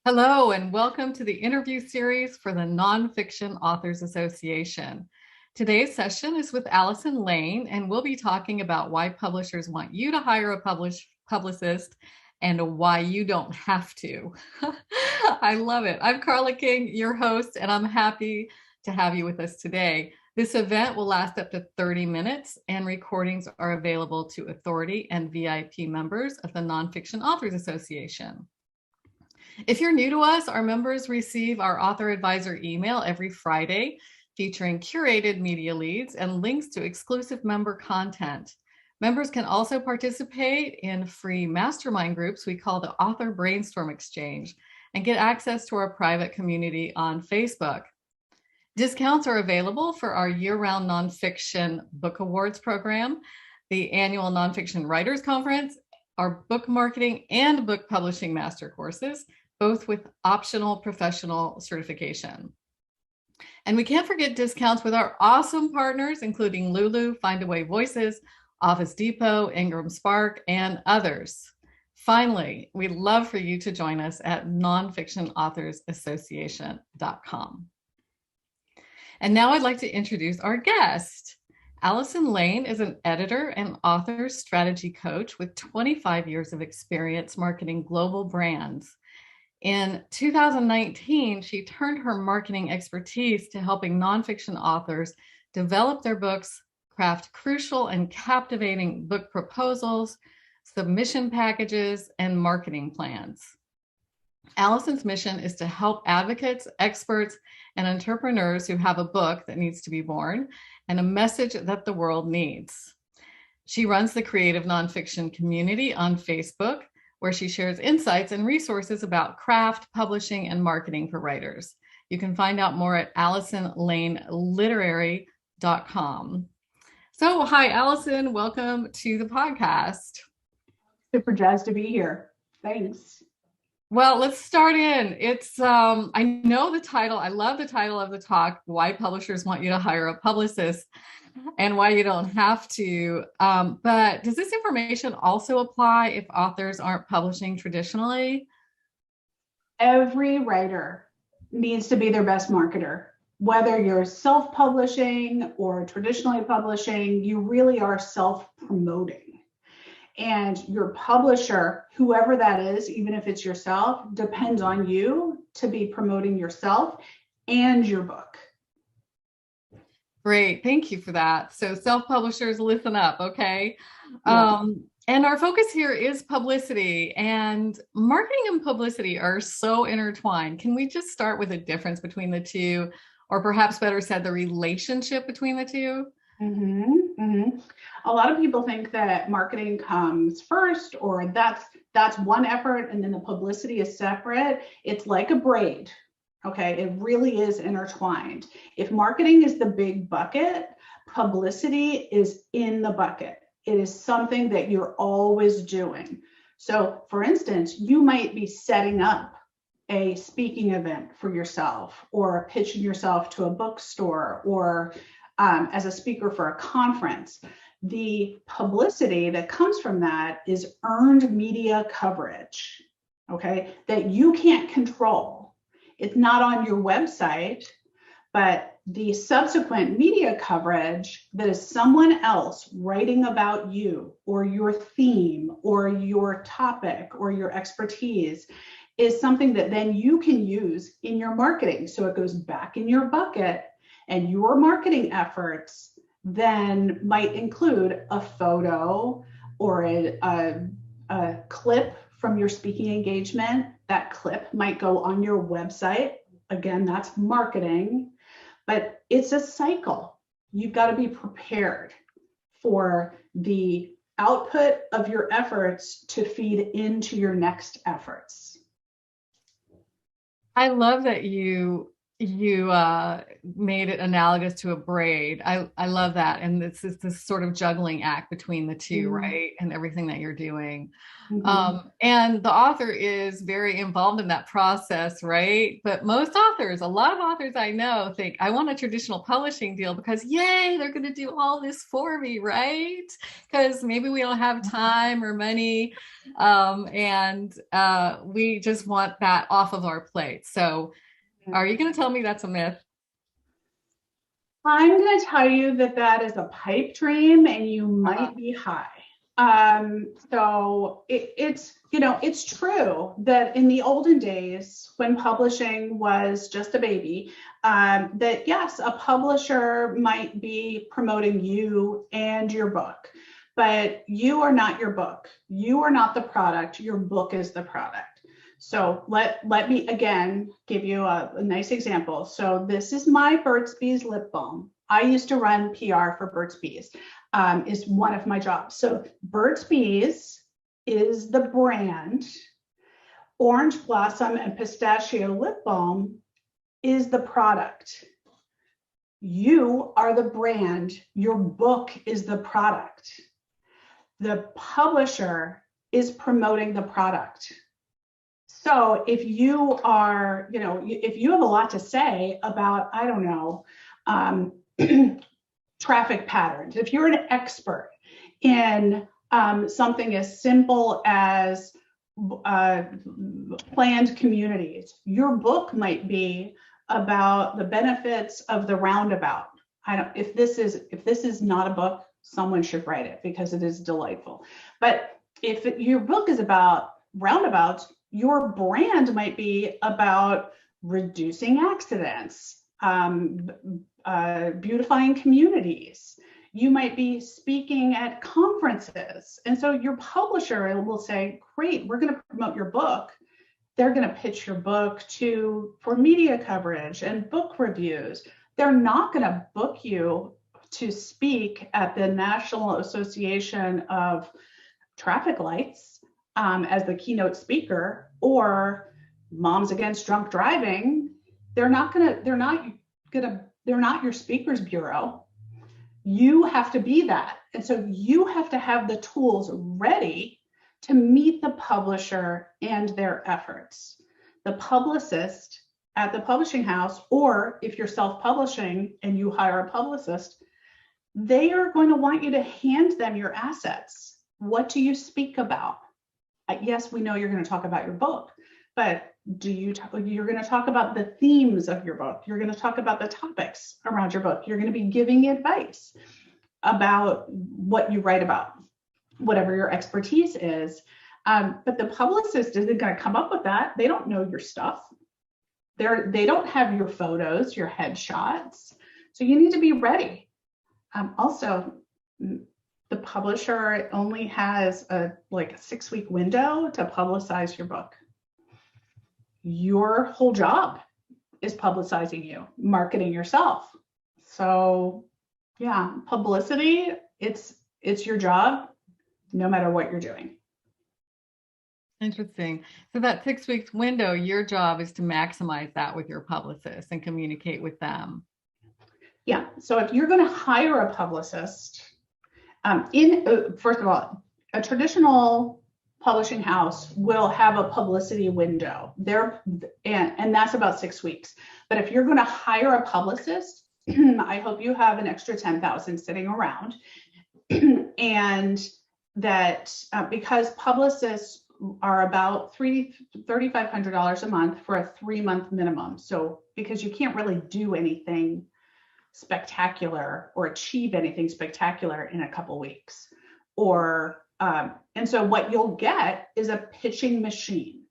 Hello, and welcome to the interview series for the Nonfiction Authors Association. Today's session is with Allison Lane, and we'll be talking about why publishers want you to hire a publicist and why you don't have to. I love it. I'm Carla King, your host, and I'm happy to have you with us today. This event will last up to 30 minutes, and recordings are available to authority and VIP members of the Nonfiction Authors Association. If you're new to us, our members receive our author advisor email every Friday, featuring curated media leads and links to exclusive member content. Members can also participate in free mastermind groups we call the Author Brainstorm Exchange and get access to our private community on Facebook. Discounts are available for our year-round nonfiction book awards program, the annual Nonfiction Writers Conference, our book marketing and book publishing master courses, both with optional professional certification. And we can't forget discounts with our awesome partners, including Lulu, Findaway Voices, Office Depot, Ingram Spark, and others. Finally, we'd love for you to join us at nonfictionauthorsassociation.com. And now I'd like to introduce our guest. Allison Lane is an editor and author strategy coach with 25 years of experience marketing global brands. In 2019, she turned her marketing expertise to helping nonfiction authors develop their books, craft crucial and captivating book proposals, submission packages, and marketing plans. Allison's mission is to help advocates, experts, and entrepreneurs who have a book that needs to be born and a message that the world needs. She runs the creative nonfiction community on Facebook, where she shares insights and resources about craft, publishing, and marketing for writers. You can find out more at AllisonLaneLiterary.com. So, hi, Allison. Welcome to the podcast. Super jazzed to be here. Thanks. Well, let's start in. It's, I know the title. I love the title of the talk, Why Publishers Want You to Hire a Publicist and Why You Don't Have to. But does this information also apply if authors aren't publishing traditionally? Every writer needs to be their best marketer. Whether you're self-publishing or traditionally publishing, you really are self-promoting. And your publisher, whoever that is, even if it's yourself, depends on you to be promoting yourself and your book. Great. Thank you for that. So self-publishers, listen up, okay? Yeah. And our focus here is publicity, and marketing and publicity are so intertwined. Can we just start with a difference between the two, or perhaps better said, the relationship between the two? A lot of people think that marketing comes first, or that's one effort, and then the publicity is separate. It's like a braid. Okay, it really is intertwined. If marketing is the big bucket, publicity is in the bucket. It is something that you're always doing. So, for instance, you might be setting up a speaking event for yourself, or pitching yourself to a bookstore, or as a speaker for a conference. The publicity that comes from that is earned media coverage, okay, that you can't control. It's not on your website, but the subsequent media coverage that is someone else writing about you or your theme or your topic or your expertise is something that then you can use in your marketing. So it goes back in your bucket, and your marketing efforts then might include a photo or a clip from your speaking engagement. That clip might go on your website. Again, that's marketing, but it's a cycle. You've got to be prepared for the output of your efforts to feed into your next efforts. I love that you you made it analogous to a braid. I love that. And this is this sort of juggling act between the two, Mhm. right? And everything that you're doing. Mhm. And the author is very involved in that process, right? But most authors, a lot of authors I know think, I want a traditional publishing deal because, yay, they're going to do all this for me, right? Because maybe we don't have time or money. And we just want that off of our plate. So, are you going to tell me that's a myth? I'm going to tell you that that is a pipe dream and you Uh, might be high. So it's true that in the olden days when publishing was just a baby, that yes, a publisher might be promoting you and your book, but you are not your book. You are not the product. Your book is the product. So let me again give you a nice example. So this is my Burt's Bees lip balm. I used to run PR for Burt's Bees, is one of my jobs. So Burt's Bees is the brand. Orange Blossom and Pistachio Lip Balm is the product. You are the brand. Your book is the product. The publisher is promoting the product. So if you are, if you have a lot to say about, I don't know, traffic patterns, if you're an expert in something as simple as planned communities, your book might be about the benefits of the roundabout. If this is not a book, someone should write it because it is delightful. But if your book is about roundabouts, your brand might be about reducing accidents, beautifying communities. You might be speaking at conferences. And so your publisher will say, great, we're going to promote your book. They're going to pitch your book for media coverage and book reviews. They're not going to book you to speak at the National Association of Traffic Lights as the keynote speaker, or Moms Against Drunk Driving. They're not your speakers bureau. You have to be that. And so you have to have the tools ready to meet the publisher and their efforts. The publicist at the publishing house, or if you're self-publishing and you hire a publicist, they are going to want you to hand them your assets. What do you speak about? Yes, we know you're going to talk about your book, but you're going to talk about the themes of your book. You're going to talk about the topics around your book. You're going to be giving advice about what you write about, whatever your expertise is. But the publicist isn't going to come up with that. They don't know your stuff. They don't have your photos, your headshots. So you need to be ready. Also, the publisher only has a 6-week window to publicize your book. Your whole job is publicizing you, marketing yourself. So yeah, publicity, it's your job no matter what you're doing. Interesting. So that 6 weeks window, your job is to maximize that with your publicist and communicate with them. Yeah. So if you're going to hire a publicist, first of all, a traditional publishing house will have a publicity window there, and that's about 6 weeks. But if you're going to hire a publicist, I hope you have an extra 10,000 sitting around, and that because publicists are about $3,500 a month for a 3-month minimum. So because you can't really do anything spectacular or achieve anything spectacular in a couple weeks, and so what you'll get is a pitching machine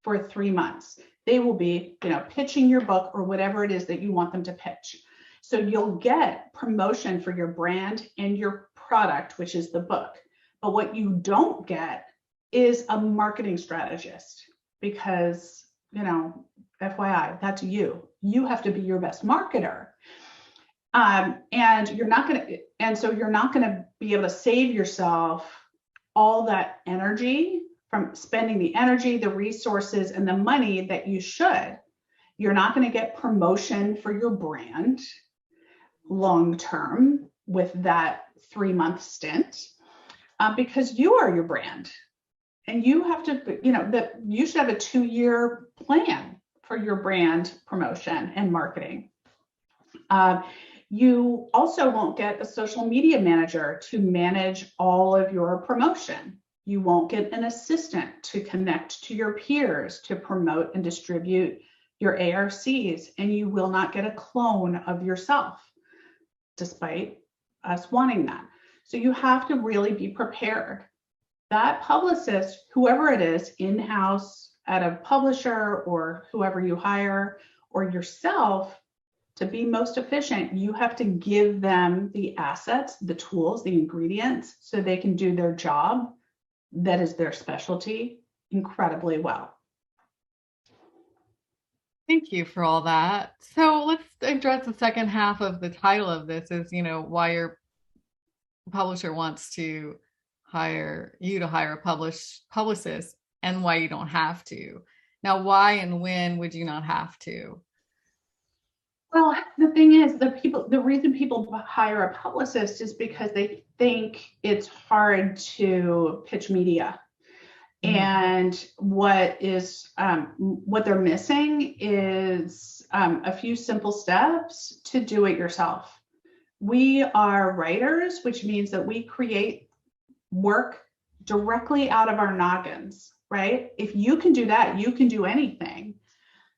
for 3 months. They will be, pitching your book or whatever it is that you want them to pitch. So you'll get promotion for your brand and your product, which is the book. But what you don't get is a marketing strategist, because, FYI, that's you. You have to be your best marketer. And you're not going to be able to save yourself all that energy from spending the energy, the resources, and the money that you should You're not going to get promotion for your brand long term with that 3-month stint, because you are your brand. And you have to, that you should have a 2-year plan for your brand promotion and marketing. You also won't get a social media manager to manage all of your promotion. You won't get an assistant to connect to your peers to promote and distribute your ARCs, and you will not get a clone of yourself, despite us wanting that. So you have to really be prepared. That publicist, whoever it is, in-house, at a publisher, or whoever you hire, or yourself, to be most efficient, you have to give them the assets, the tools, the ingredients, so they can do their job, that is their specialty, incredibly well. Thank you for all that. So let's address the second half of the title of this is, why your publisher wants to hire you to hire a publicist and why you don't have to. Now, why and when would you not have to? Well, the thing is, the reason people hire a publicist is because they think it's hard to pitch media. And what they're missing is a few simple steps to do it yourself. We are writers, which means that we create work directly out of our noggins, right? If you can do that, you can do anything.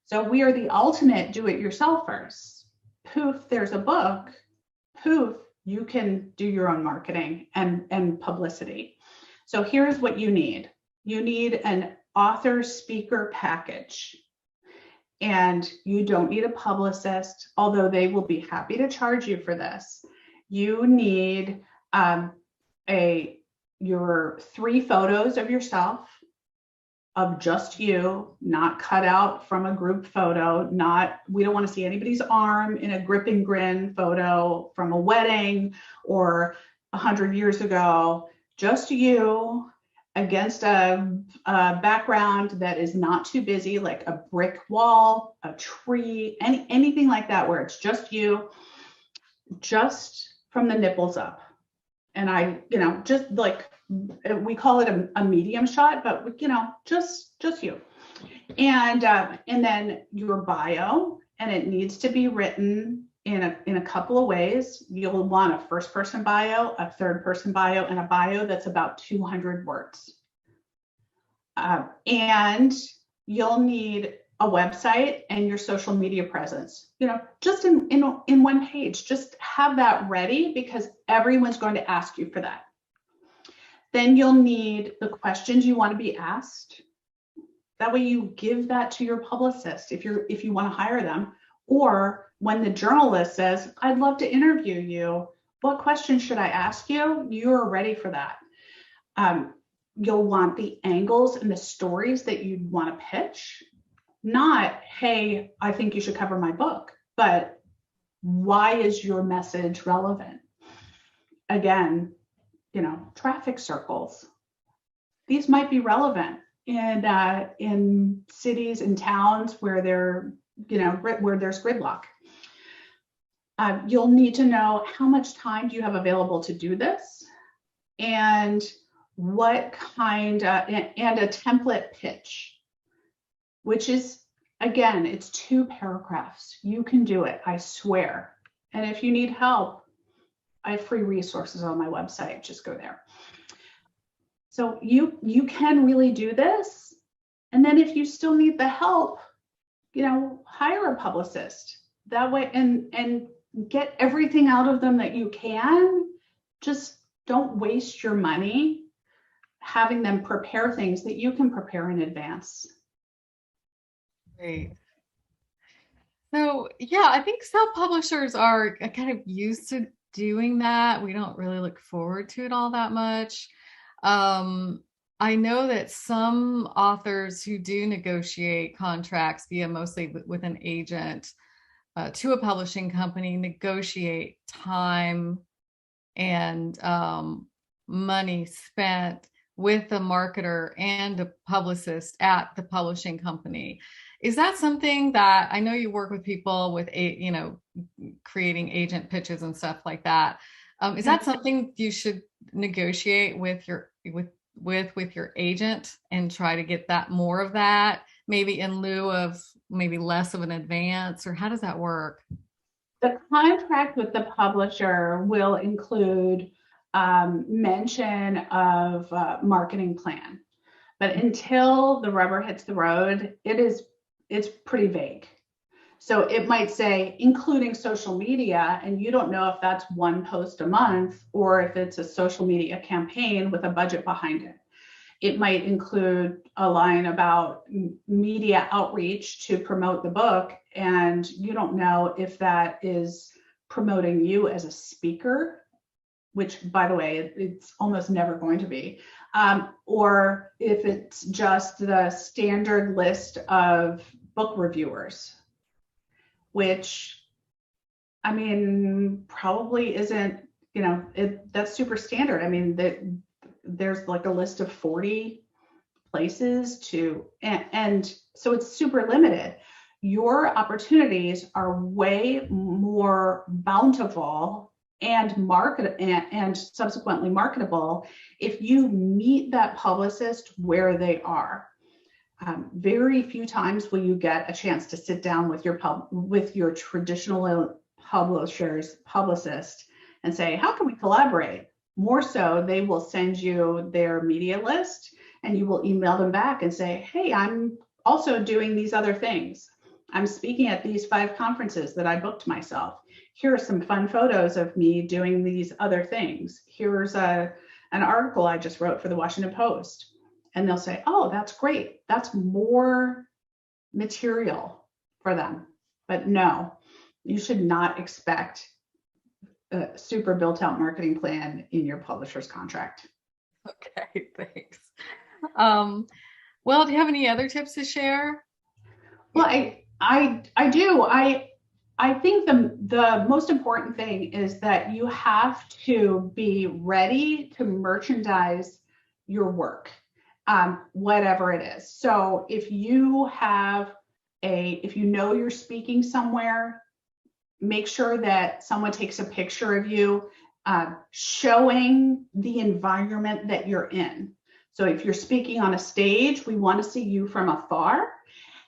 So we are the ultimate do-it-yourselfers. Poof, there's a book. Poof, you can do your own marketing and publicity. So here's what you need. You need an author speaker package. And you don't need a publicist, although they will be happy to charge you for this. You need your 3 photos of yourself, of just you, not cut out from a group photo, we don't want to see anybody's arm in a grip and grin photo from a wedding or 100 years ago, just you against a background that is not too busy, like a brick wall, a tree, anything like that, where it's just you, just from the nipples up. And just like, we call it a medium shot, but just you. And then your bio, and it needs to be written in a couple of ways. You'll want a first-person bio, a third-person bio, and a bio that's about 200 words. And you'll need a website and your social media presence. Just in one page. Just have that ready, because everyone's going to ask you for that. Then you'll need the questions you want to be asked. That way you give that to your publicist if you want to hire them. Or when the journalist says, I'd love to interview you, what questions should I ask you? You're ready for that. You'll want the angles and the stories that you'd want to pitch. Not, hey, I think you should cover my book, but why is your message relevant? Again, traffic circles. These might be relevant in cities and towns where where there's gridlock. You'll need to know how much time do you have available to do this, and what kind, and a template pitch, which is, again, it's 2 paragraphs. You can do it, I swear. And if you need help, I have free resources on my website. Just go there. So you can really do this. And then if you still need the help, hire a publicist. That way, and get everything out of them that you can. Just don't waste your money having them prepare things that you can prepare in advance. Great. So yeah, I think some publishers are kind of used to doing that. We don't really look forward to it all that much. I know that some authors who do negotiate contracts via mostly with an agent to a publishing company negotiate time and money spent with a marketer and a publicist at the publishing company. Is that something that I know you work with people with creating agent pitches and stuff like that? Is that something you should negotiate with your agent and try to get that more of that, maybe in lieu of maybe less of an advance, or how does that work? The contract with the publisher will include mention of marketing plan, but until the rubber hits the road, it's pretty vague. So it might say including social media, and you don't know if that's one post a month or if it's a social media campaign with a budget behind it. It might include a line about media outreach to promote the book, and you don't know if that is promoting you as a speaker, which, by the way, it's almost never going to be, or if it's just the standard list of book reviewers, which, I mean, probably isn't, that's super standard. I mean, there's like a list of 40 places and so it's super limited. Your opportunities are way more bountiful and and subsequently marketable if you meet that publicist where they are. Very few times will you get a chance to sit down with your traditional publicist and say, how can we collaborate? More so, they will send you their media list and you will email them back and say, hey, I'm also doing these other things. I'm speaking at these 5 conferences that I booked myself. Here are some fun photos of me doing these other things. Here's an article I just wrote for the Washington Post. And they'll say, oh, that's great. That's more material for them. But no, you should not expect a super built out marketing plan in your publisher's contract. Okay, thanks. Well, do you have any other tips to share? Well, I do. I think the most important thing is that you have to be ready to merchandise your work, whatever it is. So if you know you're speaking somewhere, make sure that someone takes a picture of you, showing the environment that you're in. So if you're speaking on a stage, we want to see you from afar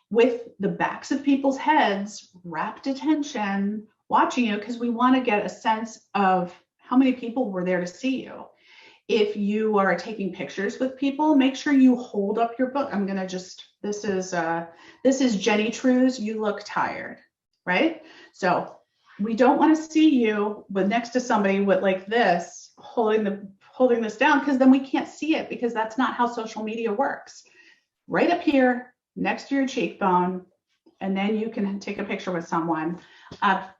with the backs of people's heads, rapt attention, watching you, because we want to get a sense of how many people were there to see you. If you are taking pictures with people, make sure you hold up your book. This is Jenny True's You Look Tired, right? So we don't want to see you next to somebody with like this, holding this down, because then we can't see it, because that's not how social media works. Right up here, next to your cheekbone, and then you can take a picture with someone.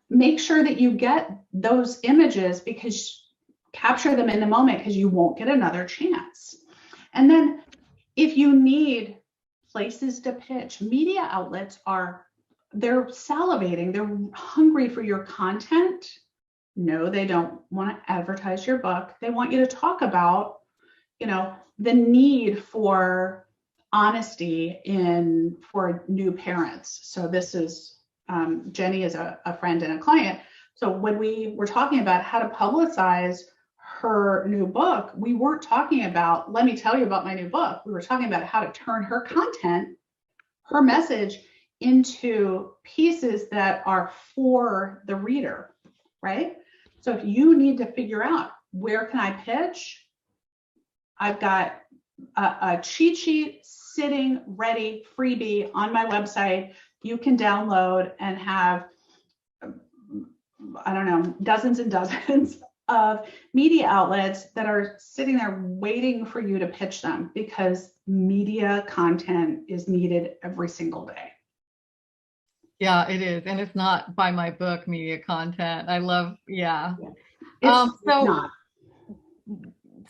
Make sure that you get those images, because capture them in the moment, because you won't get another chance. And then if you need places to pitch, media outlets they're salivating, they're hungry for your content. No, they don't want to advertise your book. They want you to talk about, the need for honesty for new parents. So this is, Jenny is a friend and a client. So when we were talking about how to publicize her new book, we weren't talking about, let me tell you about my new book. We were talking about how to turn her content, her message, into pieces that are for the reader, right? So if you need to figure out, where can I pitch? I've got a cheat sheet sitting ready, freebie on my website. You can download and have, dozens and dozens of media outlets that are sitting there waiting for you to pitch them, because media content is needed every single day. Yeah, it is. And it's not by my book media content. I love, yeah.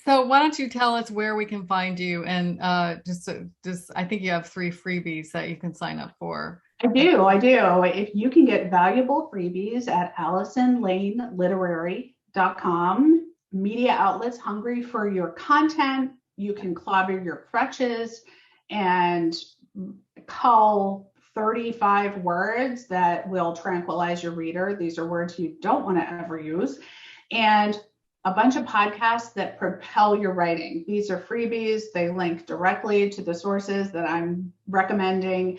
So why don't you tell us where we can find you, and just I think you have 3 freebies that you can sign up for. I do. If you can get valuable freebies at AllisonLaneLiterary.com, media outlets hungry for your content, you can clobber your crutches and cull 35 words that will tranquilize your reader. These are words you don't want to ever use. And a bunch of podcasts that propel your writing. These are freebies. They link directly to the sources that I'm recommending.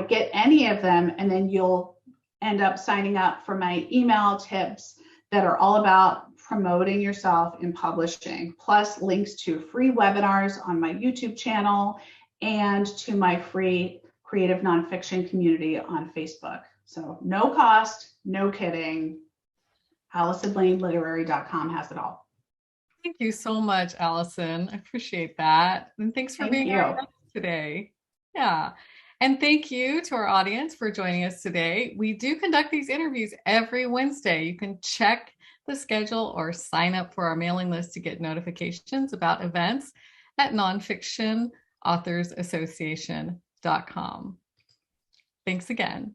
Get any of them, and then you'll end up signing up for my email tips that are all about promoting yourself in publishing, plus links to free webinars on my YouTube channel and to my free creative nonfiction community on Facebook. So no cost, no kidding. AllisonLaneLiterary.com has it all. Thank you so much, Allison. I appreciate that. And thanks for being our guest today. Yeah. And thank you to our audience for joining us today. We do conduct these interviews every Wednesday. You can check the schedule or sign up for our mailing list to get notifications about events at nonfictionauthorsassociation.com. Thanks again.